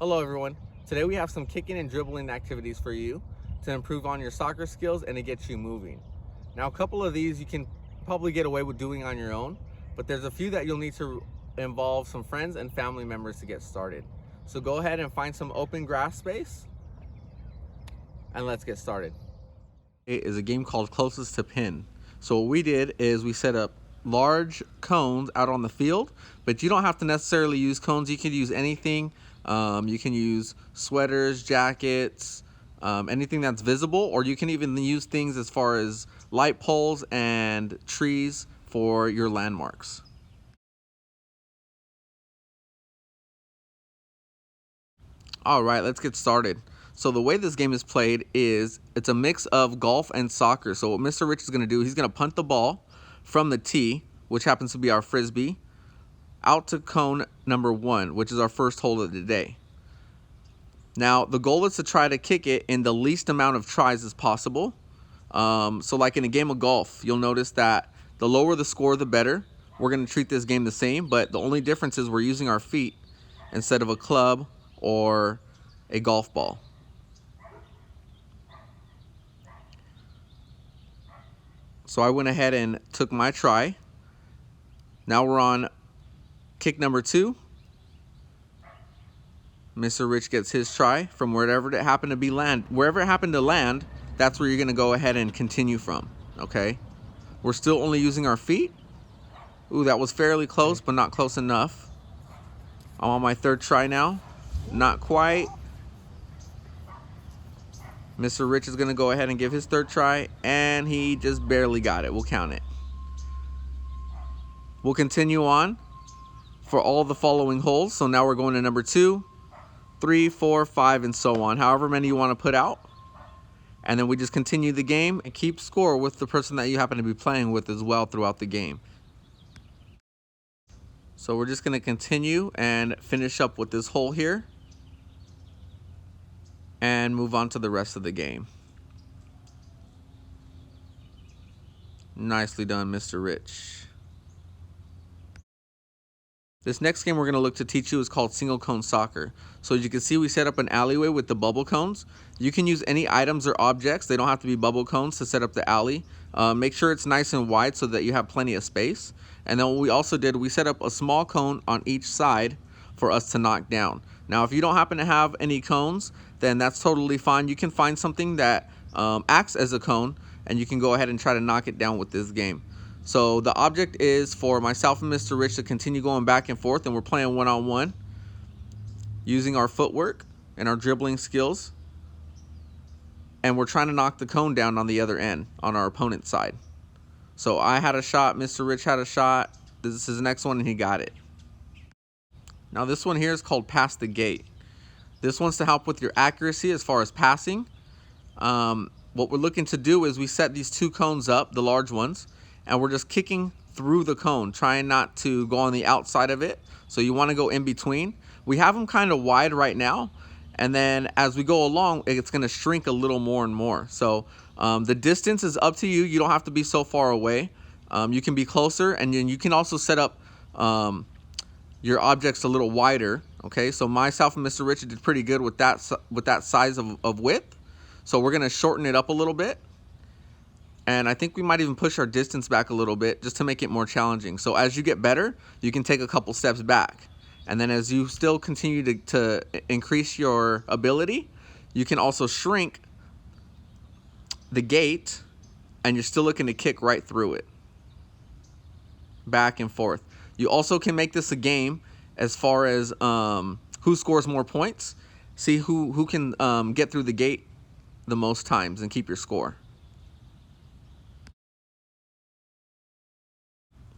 Hello everyone. Today we have some kicking and dribbling activities for you to improve on your soccer skills and to get you moving. Now a couple of these you can probably get away with doing on your own, but there's a few that you'll need to involve some friends and family members to get started. So go ahead and find some open grass space and let's get started. It is a game called Closest to Pin. So what we did is we set up large cones out on the field, but you don't have to necessarily use cones. You can use anything. You can use sweaters, jackets, anything that's visible, or you can even use things as far as light poles and trees for your landmarks. All right, let's get started. So the way this game is played is it's a mix of golf and soccer. So what Mr. Rich is going to do, he's going to punt the ball from the tee, which happens to be our frisbee, out to cone number 1, which is our first hole of the day. Now, the goal is to try to kick it in the least amount of tries as possible. So like in a game of golf, you'll notice that the lower the score, the better. We're going to treat this game the same, but the only difference is we're using our feet instead of a club or a golf ball. So I went ahead and took my try. Now we're on kick number 2. Mr. Rich gets his try from wherever it happened to be wherever it happened to land, that's where you're going to go ahead and continue from, okay? We're still only using our feet. Ooh, that was fairly close, but not close enough. I'm on my 3rd try now. Not quite. Mr. Rich is going to go ahead and give his 3rd try, and he just barely got it. We'll count it. We'll continue on for all the following holes. So now we're going to number 2, 3, 4, 5, and so on. However many you want to put out. And then we just continue the game and keep score with the person that you happen to be playing with as well throughout the game. So we're just going to continue and finish up with this hole here and move on to the rest of the game. Nicely done, Mr. Rich. This next game we're going to look to teach you is called single cone soccer. So as you can see, we set up an alleyway with the bubble cones. You can use any items or objects. They don't have to be bubble cones to set up the alley. Make sure it's nice and wide so that you have plenty of space. And then what we also did, we set up a small cone on each side for us to knock down. Now, if you don't happen to have any cones, then that's totally fine. You can find something that acts as a cone, and you can go ahead and try to knock it down with this game. So the object is for myself and Mr. Rich to continue going back and forth, and we're playing one-on-one using our footwork and our dribbling skills. And we're trying to knock the cone down on the other end, on our opponent's side. So I had a shot, Mr. Rich had a shot. This is the next one, and he got it. Now this one here is called Pass the Gate. This one's to help with your accuracy as far as passing. What we're looking to do is we set these 2 cones up, the large ones, and we're just kicking through the cone, trying not to go on the outside of it. So you want to go in between. We have them kind of wide right now, and then as we go along, it's going to shrink a little more and more. So the distance is up to you. You don't have to be so far away. You can be closer, and then you can also set up your objects a little wider. Okay, so myself and Mr. Richard did pretty good with that size of width. So we're going to shorten it up a little bit. And I think we might even push our distance back a little bit just to make it more challenging. So as you get better, you can take a couple steps back. And then as you still continue to increase your ability, you can also shrink the gate, and you're still looking to kick right through it. Back and forth. You also can make this a game as far as who scores more points. See who can get through the gate the most times and keep your score.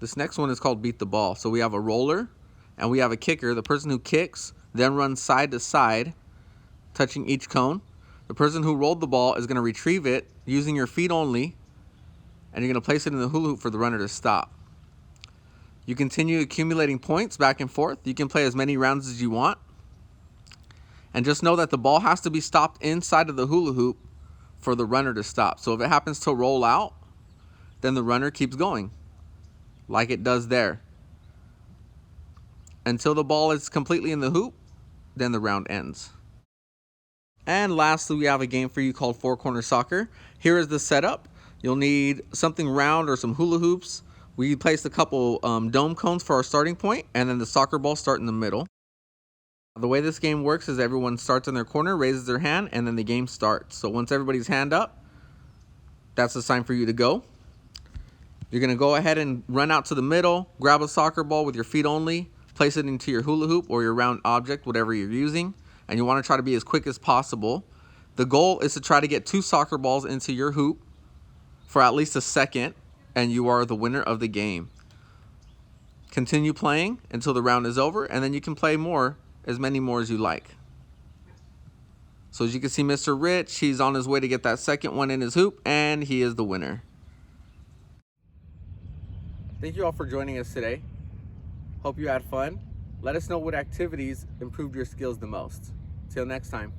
This next one is called Beat the Ball. So we have a roller and we have a kicker. The person who kicks then runs side to side, touching each cone. The person who rolled the ball is going to retrieve it using your feet only, and you're going to place it in the hula hoop for the runner to stop. You continue accumulating points back and forth. You can play as many rounds as you want. And just know that the ball has to be stopped inside of the hula hoop for the runner to stop. So if it happens to roll out, then the runner keeps going, like it does there, until the ball is completely in the hoop. then the round ends. And lastly, we have a game for you called Four Corner Soccer. Here is the setup. You'll need something round or some hula hoops. We placed a couple dome cones for our starting point, and then the soccer ball start in the middle. The way this game works is everyone starts in their corner, raises their hand, and then the game starts. So once everybody's hand up, that's the sign for you to go. You're going to go ahead and run out to the middle, grab a soccer ball with your feet only, place it into your hula hoop or your round object, whatever you're using, and you want to try to be as quick as possible. The goal is to try to get 2 soccer balls into your hoop for at least a second, and you are the winner of the game. Continue playing until the round is over, and then you can play more, as many more as you like. So as you can see, Mr. Rich, he's on his way to get that second one in his hoop, and he is the winner. Thank you all for joining us today. Hope you had fun. Let us know what activities improved your skills the most. Till next time.